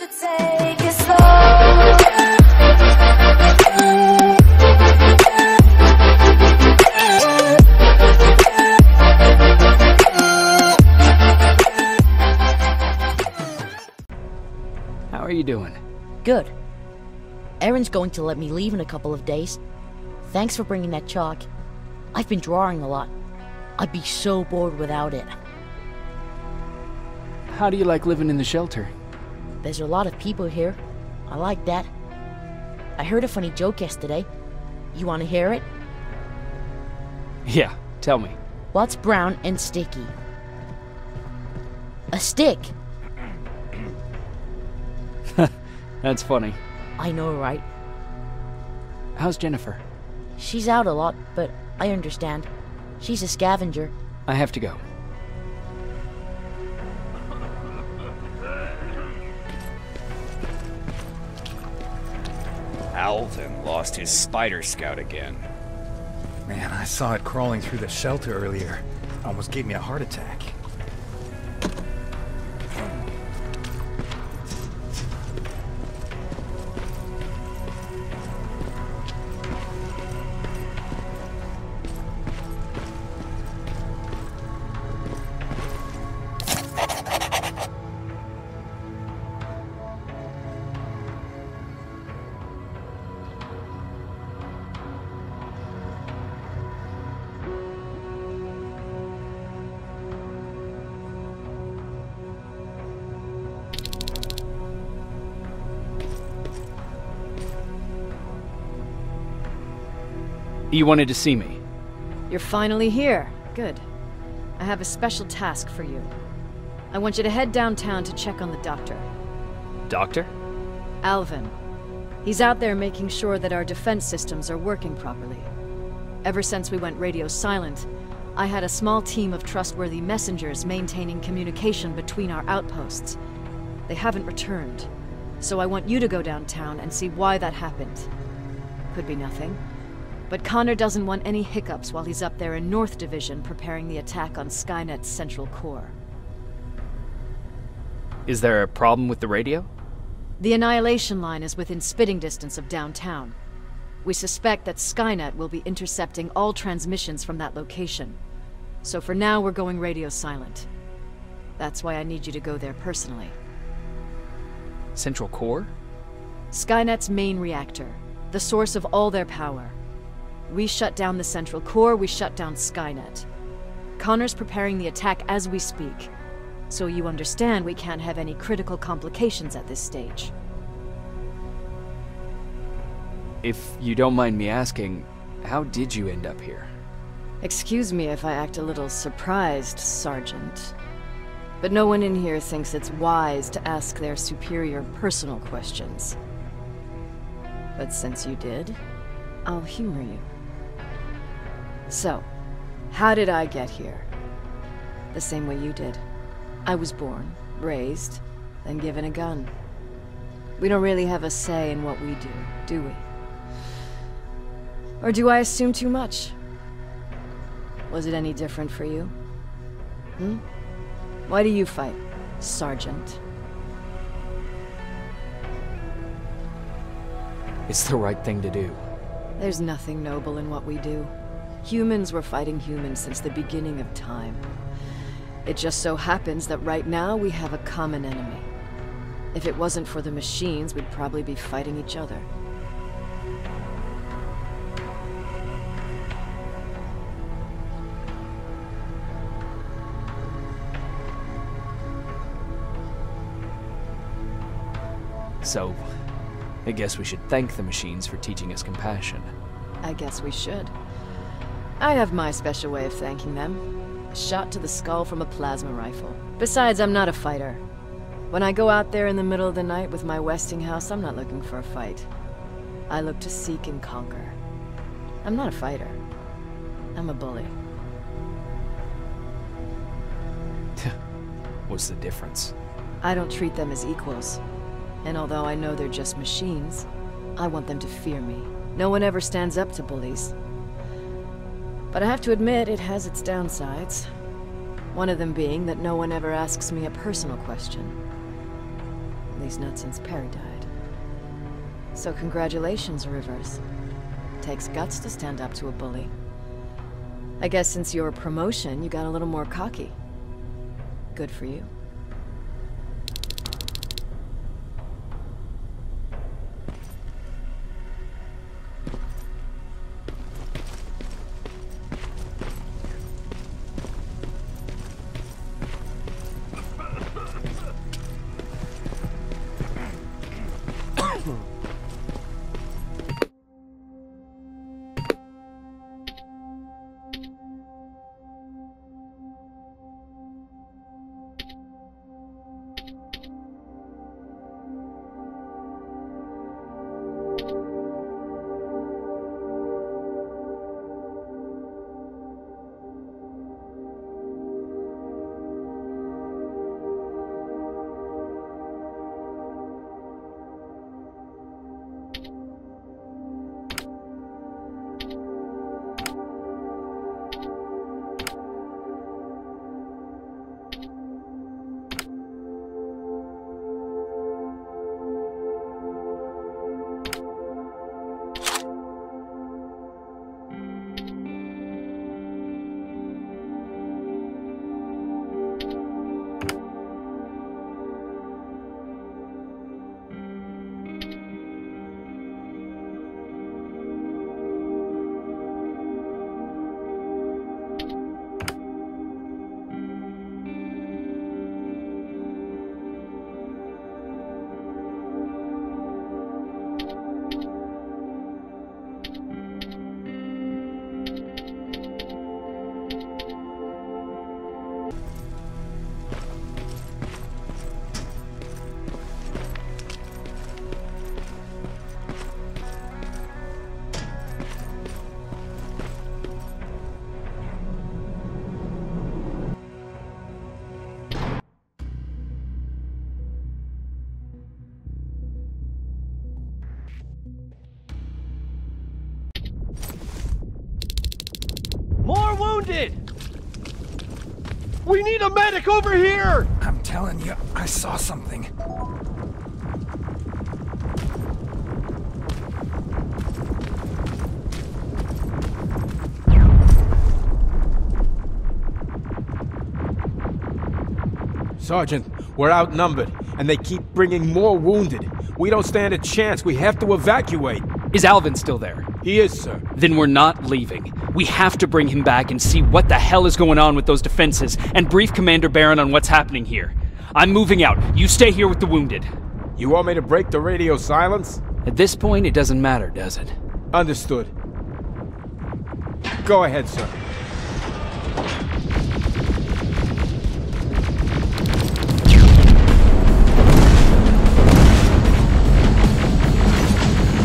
should take it slow. How are you doing? Good. Erin's going to let me leave in a couple of days. Thanks for bringing that chalk. I've been drawing a lot. I'd be so bored without it. How do you like living in the shelter? There's a lot of people here. I like that. I heard a funny joke yesterday. You want to hear it? Yeah, tell me. What's brown and sticky? A stick. That's funny. I know, right? How's Jennifer? She's out a lot, but I understand. She's a scavenger. I have to go. Alvin lost his spider scout again. Man, I saw it crawling through the shelter earlier. Almost gave me a heart attack. You wanted to see me? You're finally here. Good. I have a special task for you. I want you to head downtown to check on the doctor. Doctor? Alvin. He's out there making sure that our defense systems are working properly. Ever since we went radio silent, I had a small team of trustworthy messengers maintaining communication between our outposts. They haven't returned, so I want you to go downtown and see why that happened. Could be nothing. But Connor doesn't want any hiccups while he's up there in North Division preparing the attack on Skynet's central core. Is there a problem with the radio? The Annihilation Line is within spitting distance of downtown. We suspect that Skynet will be intercepting all transmissions from that location. So for now, we're going radio silent. That's why I need you to go there personally. Central core? Skynet's main reactor, the source of all their power. We shut down the central core, we shut down Skynet. Connor's preparing the attack as we speak, so you understand we can't have any critical complications at this stage. If you don't mind me asking, how did you end up here? Excuse me if I act a little surprised, Sergeant. But no one in here thinks it's wise to ask their superior personal questions. But since you did, I'll humor you. So, how did I get here? The same way you did. I was born, raised, then given a gun. We don't really have a say in what we do we? Or do I assume too much? Was it any different for you? Why do you fight, Sergeant? It's the right thing to do. There's nothing noble in what we do. Humans were fighting humans since the beginning of time. It just so happens that right now we have a common enemy. If it wasn't for the machines, we'd probably be fighting each other. So, I guess we should thank the machines for teaching us compassion. I guess we should. I have my special way of thanking them. A shot to the skull from a plasma rifle. Besides, I'm not a fighter. When I go out there in the middle of the night with my Westinghouse, I'm not looking for a fight. I look to seek and conquer. I'm not a fighter. I'm a bully. What's the difference? I don't treat them as equals. And although I know they're just machines, I want them to fear me. No one ever stands up to bullies. But I have to admit, it has its downsides. One of them being that no one ever asks me a personal question. At least not since Perry died. So congratulations, Rivers. Takes guts to stand up to a bully. I guess since your promotion, you got a little more cocky. Good for you. More wounded! We need a medic over here! I'm telling you, I saw something. Sergeant, we're outnumbered, and they keep bringing more wounded. We don't stand a chance. We have to evacuate. Is Alvin still there? He is, sir. Then we're not leaving. We have to bring him back and see what the hell is going on with those defenses, and brief Commander Barron on what's happening here. I'm moving out. You stay here with the wounded. You want me to break the radio silence? At this point, it doesn't matter, does it? Understood. Go ahead, sir.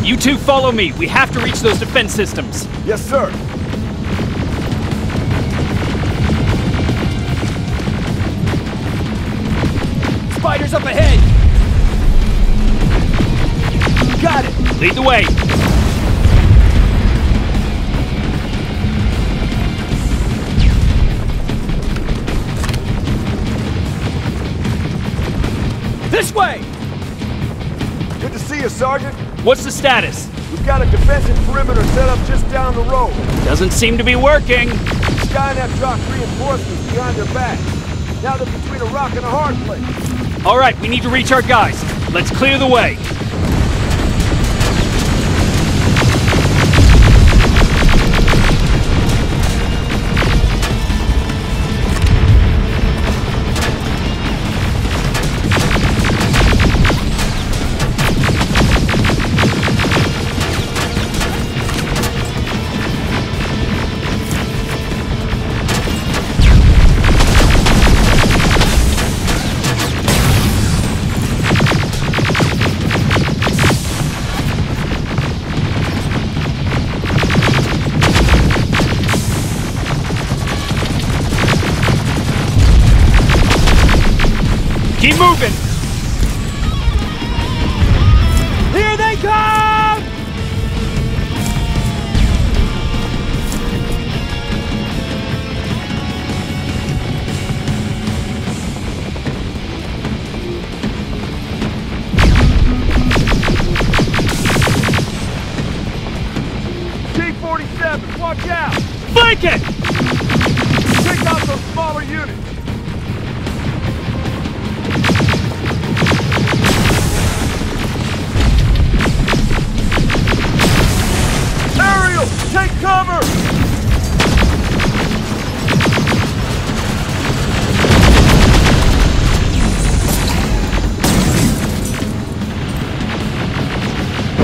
You two follow me. We have to reach those defense systems. Yes, sir. Spiders up ahead! Got it! Lead the way! This way! Good to see you, Sergeant. What's the status? We've got a defensive perimeter set up just down the road. Doesn't seem to be working. Skynet dropped reinforcements behind their backs. Now they're between a rock and a hard place. All right, we need to reach our guys. Let's clear the way. Keep moving! Here they come! Watch out! Flank it! Take out those smaller units! Aerial! Take cover!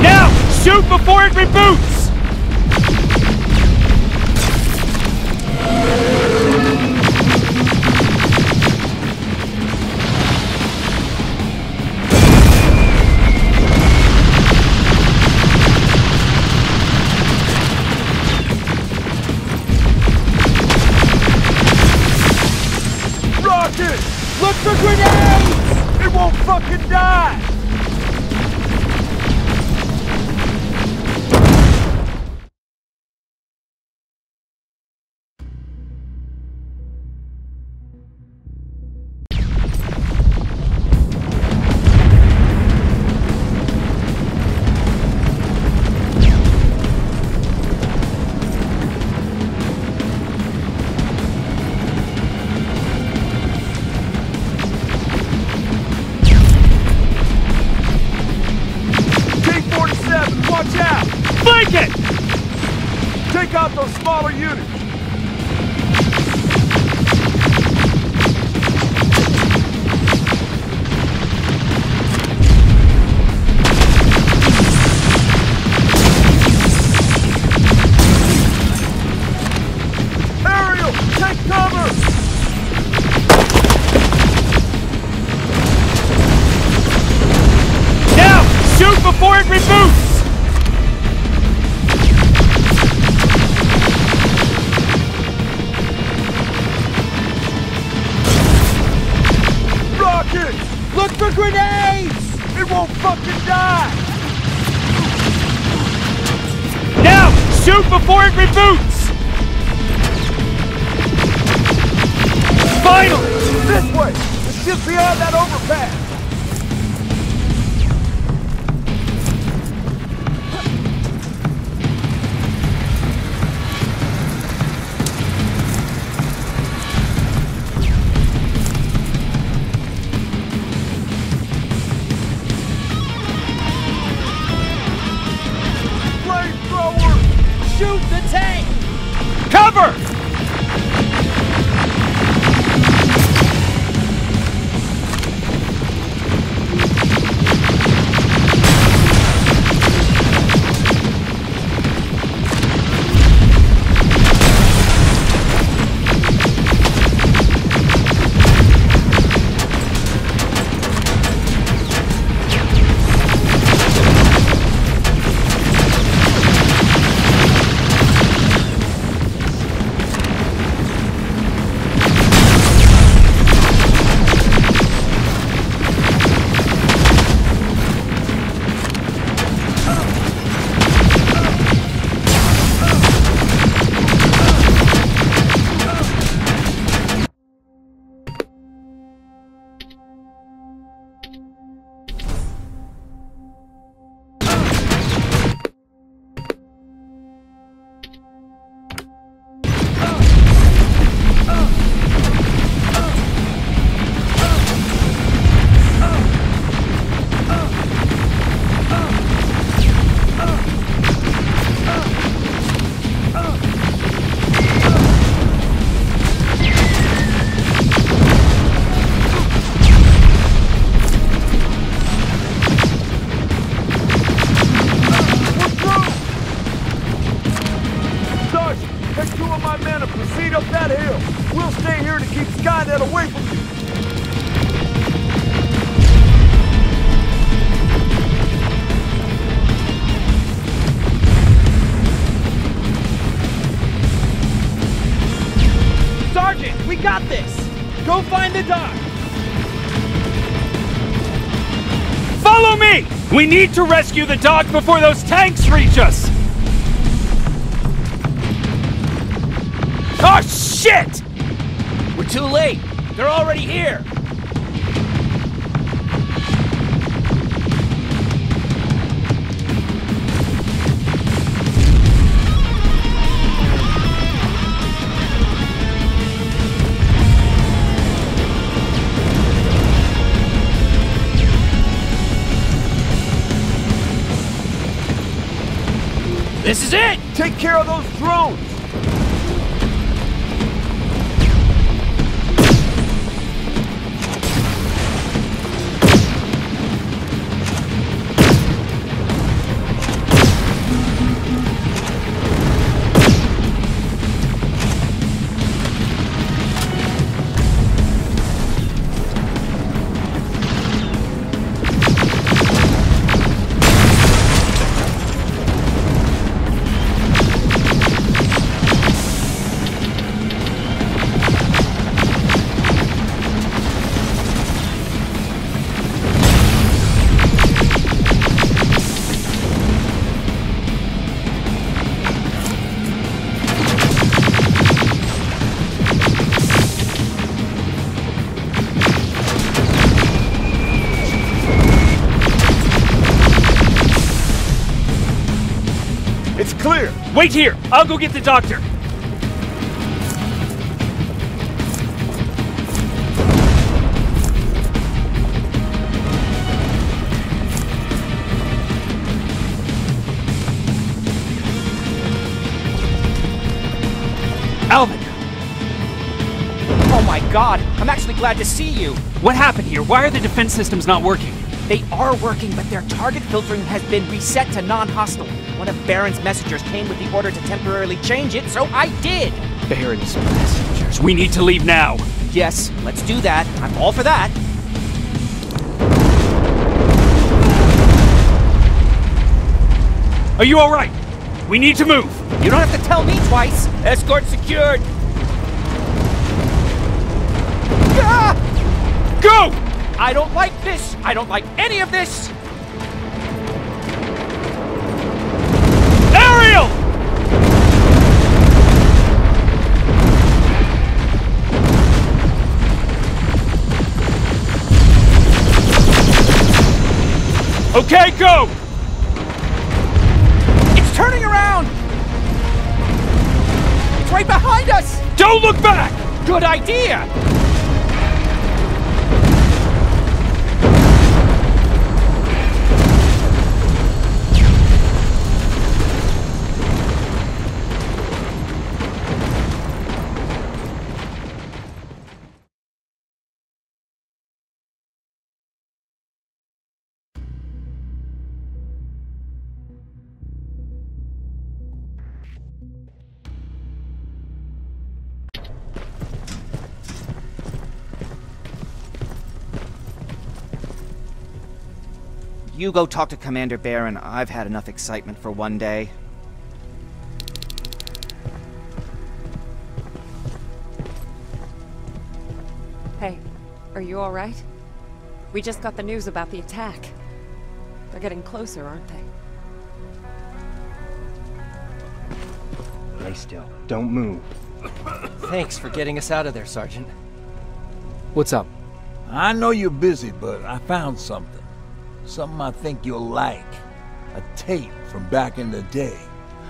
Now! Shoot before it reboots! Look for grenades! It won't fucking die! Watch out! Flank it! Take out those smaller units! Aerial, take cover! Now! Shoot before it reboots! Look for grenades! It won't fucking die! Now! Shoot before it reboots! Finally! This way! It's just beyond that overpass! Shoot the tank! Cover! Skynet away from you! Sergeant, we got this! Go find the dock! Follow me! We need to rescue the dock before those tanks reach us! Oh, shit! We're too late! They're already here! This is it! Take care of those drones! It's clear! Wait here! I'll go get the doctor! Alvin! Oh my god, I'm actually glad to see you. What happened here? Why are the defense systems not working? They are working, but their target filtering has been reset to non-hostile. One of Baron's messengers came with the order to temporarily change it, so I did! Baron's messengers. We need to leave now. Yes, let's do that. I'm all for that. Are you alright? We need to move. You don't have to tell me twice. Escort secured. Ah! Go! I don't like this. I don't like any of this. Ariel! Okay, go! It's turning around! It's right behind us! Don't look back! Good idea! You go talk to Commander Baron. I've had enough excitement for one day. Hey, are you all right? We just got the news about the attack. They're getting closer, aren't they? Lay still. Don't move. Thanks for getting us out of there, Sergeant. What's up? I know you're busy, but I found something. Something I think you'll like. A tape from back in the day.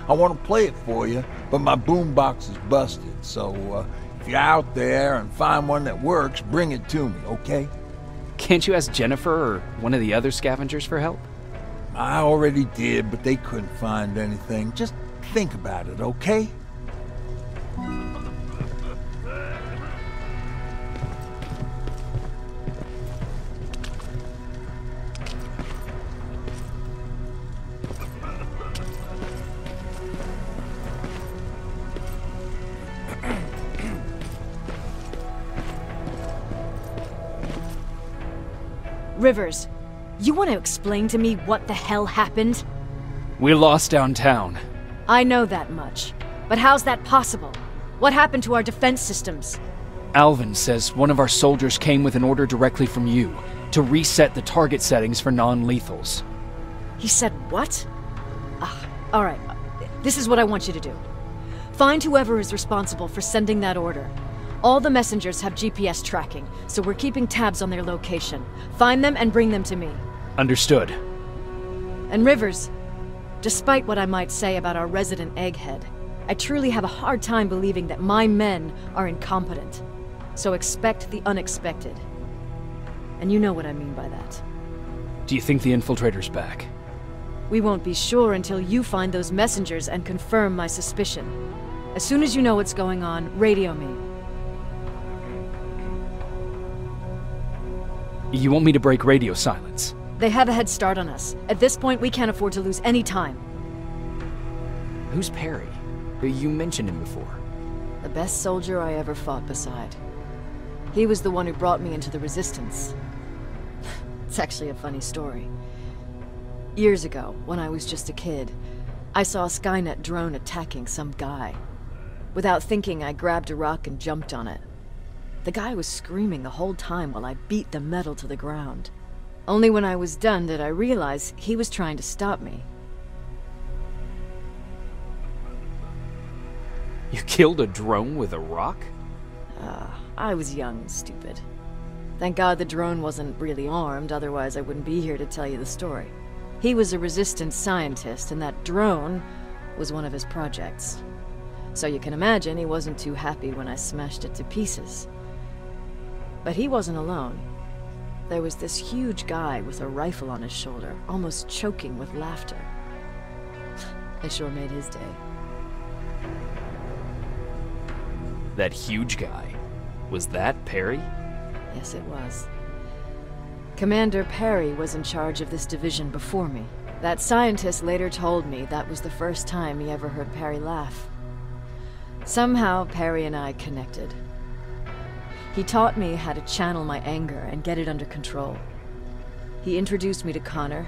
I want to play it for you, but my boombox is busted, so if you're out there and find one that works, bring it to me, okay? Can't you ask Jennifer or one of the other scavengers for help? I already did, but they couldn't find anything. Just think about it, okay? Rivers, you want to explain to me what the hell happened? We lost downtown. I know that much. But how's that possible? What happened to our defense systems? Alvin says one of our soldiers came with an order directly from you to reset the target settings for non-lethals. He said what? Alright, this is what I want you to do. Find whoever is responsible for sending that order. All the messengers have GPS tracking, so we're keeping tabs on their location. Find them and bring them to me. Understood. And Rivers, despite what I might say about our resident egghead, I truly have a hard time believing that my men are incompetent. So expect the unexpected. And you know what I mean by that. Do you think the infiltrator's back? We won't be sure until you find those messengers and confirm my suspicion. As soon as you know what's going on, radio me. You want me to break radio silence? They have a head start on us. At this point, we can't afford to lose any time. Who's Perry? You mentioned him before. The best soldier I ever fought beside. He was the one who brought me into the Resistance. It's actually a funny story. Years ago, when I was just a kid, I saw a Skynet drone attacking some guy. Without thinking, I grabbed a rock and jumped on it. The guy was screaming the whole time while I beat the metal to the ground. Only when I was done did I realize he was trying to stop me. You killed a drone with a rock? I was young and stupid. Thank God the drone wasn't really armed, otherwise I wouldn't be here to tell you the story. He was a Resistance scientist, and that drone was one of his projects. So you can imagine he wasn't too happy when I smashed it to pieces. But he wasn't alone. There was this huge guy with a rifle on his shoulder, almost choking with laughter. I sure made his day. That huge guy. Was that Perry? Yes, it was. Commander Perry was in charge of this division before me. That scientist later told me that was the first time he ever heard Perry laugh. Somehow, Perry and I connected. He taught me how to channel my anger and get it under control. He introduced me to Connor,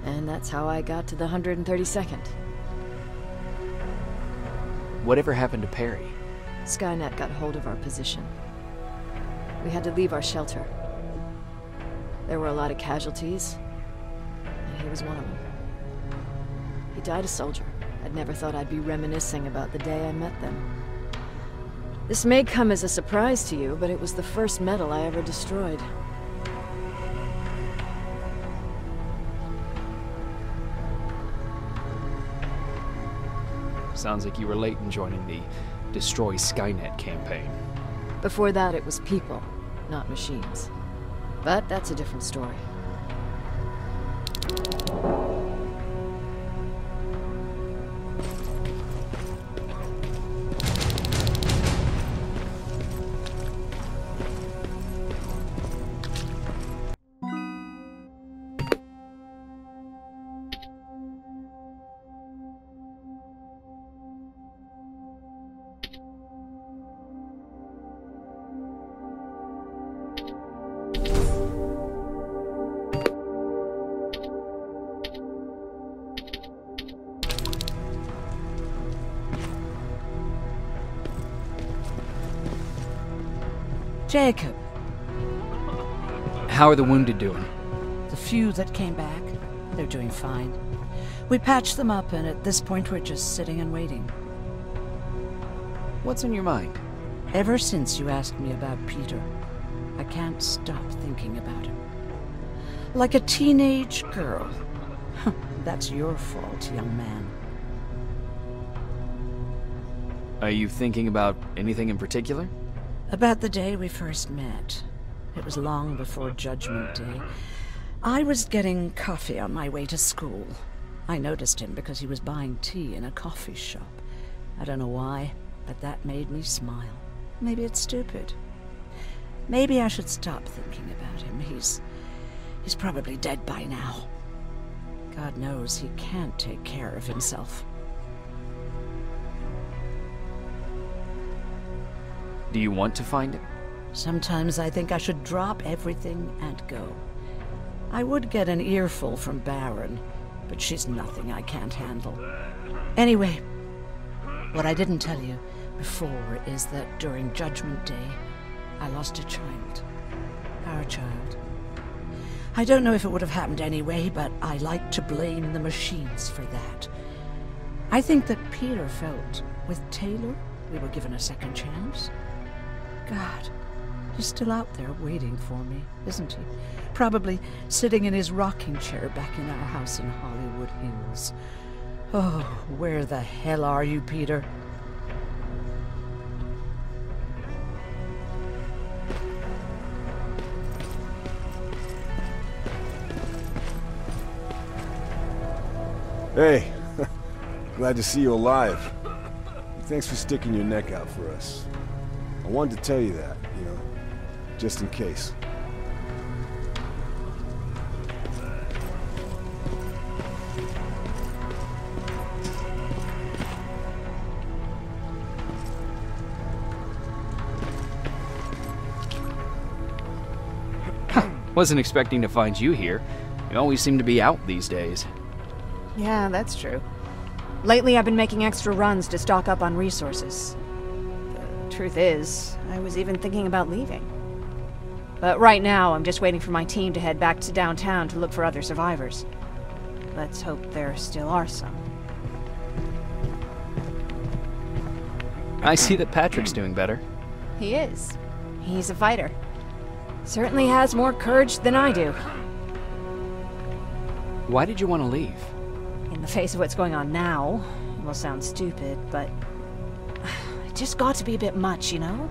and that's how I got to the 132nd. Whatever happened to Perry? Skynet got hold of our position. We had to leave our shelter. There were a lot of casualties, and he was one of them. He died a soldier. I'd never thought I'd be reminiscing about the day I met them. This may come as a surprise to you, but it was the first metal I ever destroyed. Sounds like you were late in joining the Destroy Skynet campaign. Before that, it was people, not machines. But that's a different story. Jacob. How are the wounded doing? The few that came back, they're doing fine. We patched them up, and at this point we're just sitting and waiting. What's on your mind? Ever since you asked me about Peter, I can't stop thinking about him. Like a teenage girl. That's your fault, young man. Are you thinking about anything in particular? About the day we first met. It was long before Judgment Day. I was getting coffee on my way to school. I noticed him because he was buying tea in a coffee shop. I don't know why, but that made me smile. Maybe it's stupid. Maybe I should stop thinking about him. He's probably dead by now. God knows he can't take care of himself. Do you want to find him? Sometimes I think I should drop everything and go. I would get an earful from Baron, but she's nothing I can't handle. Anyway, what I didn't tell you before is that during Judgment Day, I lost a child. Our child. I don't know if it would have happened anyway, but I like to blame the machines for that. I think that Peter felt with Taylor we were given a second chance. God, he's still out there waiting for me, isn't he? Probably sitting in his rocking chair back in our house in Hollywood Hills. Oh, where the hell are you, Peter? Hey, glad to see you alive. Thanks for sticking your neck out for us. I wanted to tell you that, you know, just in case. Wasn't expecting to find you here. You always seem to be out these days. Yeah, that's true. Lately I've been making extra runs to stock up on resources. The truth is, I was even thinking about leaving. But right now, I'm just waiting for my team to head back to downtown to look for other survivors. Let's hope there still are some. I see that Patrick's doing better. He is. He's a fighter. Certainly has more courage than I do. Why did you want to leave? In the face of what's going on now, it will sound stupid, but it just got to be a bit much, you know?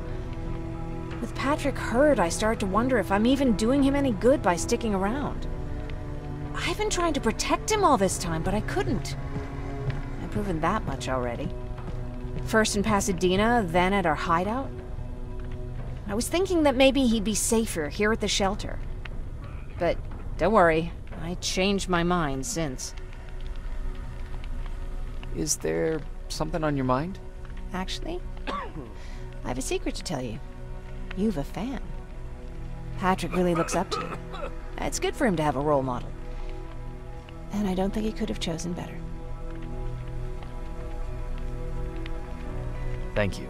With Patrick hurt, I started to wonder if I'm even doing him any good by sticking around. I've been trying to protect him all this time, but I couldn't. I've proven that much already. First in Pasadena, then at our hideout. I was thinking that maybe he'd be safer here at the shelter. But don't worry, I changed my mind since. Is there something on your mind? Actually, I have a secret to tell you. You've a fan. Patrick really looks up to you. It's good for him to have a role model. And I don't think he could have chosen better. Thank you.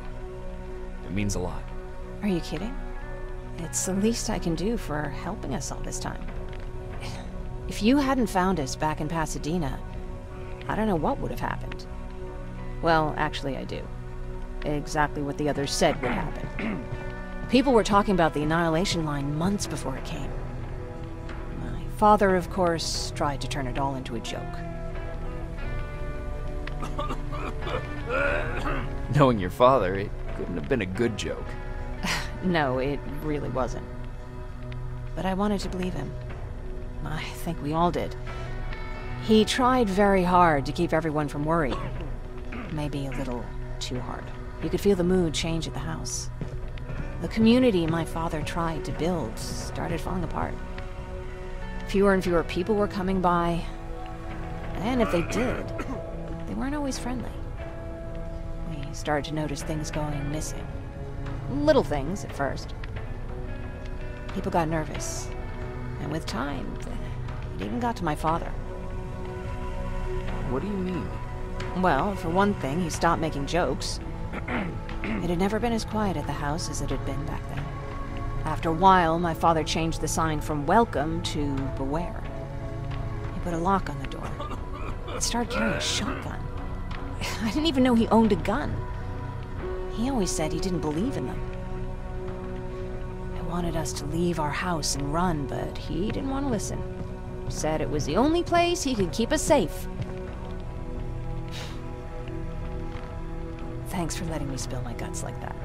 It means a lot. Are you kidding? It's the least I can do for helping us all this time. If you hadn't found us back in Pasadena, I don't know what would have happened. Well, actually I do. Exactly what the others said would happen. People were talking about the Annihilation Line months before it came. My father, of course, tried to turn it all into a joke. Knowing your father, it couldn't have been a good joke. No, it really wasn't. But I wanted to believe him. I think we all did. He tried very hard to keep everyone from worrying. Maybe a little too hard. You could feel the mood change at the house. The community my father tried to build started falling apart. Fewer and fewer people were coming by. And if they did, they weren't always friendly. We started to notice things going missing. Little things at first. People got nervous. And with time, it even got to my father. What do you mean? Well, for one thing, he stopped making jokes. It had never been as quiet at the house as it had been back then. After a while, my father changed the sign from welcome to beware. He put a lock on the door. He started carrying a shotgun. I didn't even know he owned a gun. He always said he didn't believe in them. I wanted us to leave our house and run, but he didn't want to listen. Said it was the only place he could keep us safe. Thanks for letting me spill my guts like that.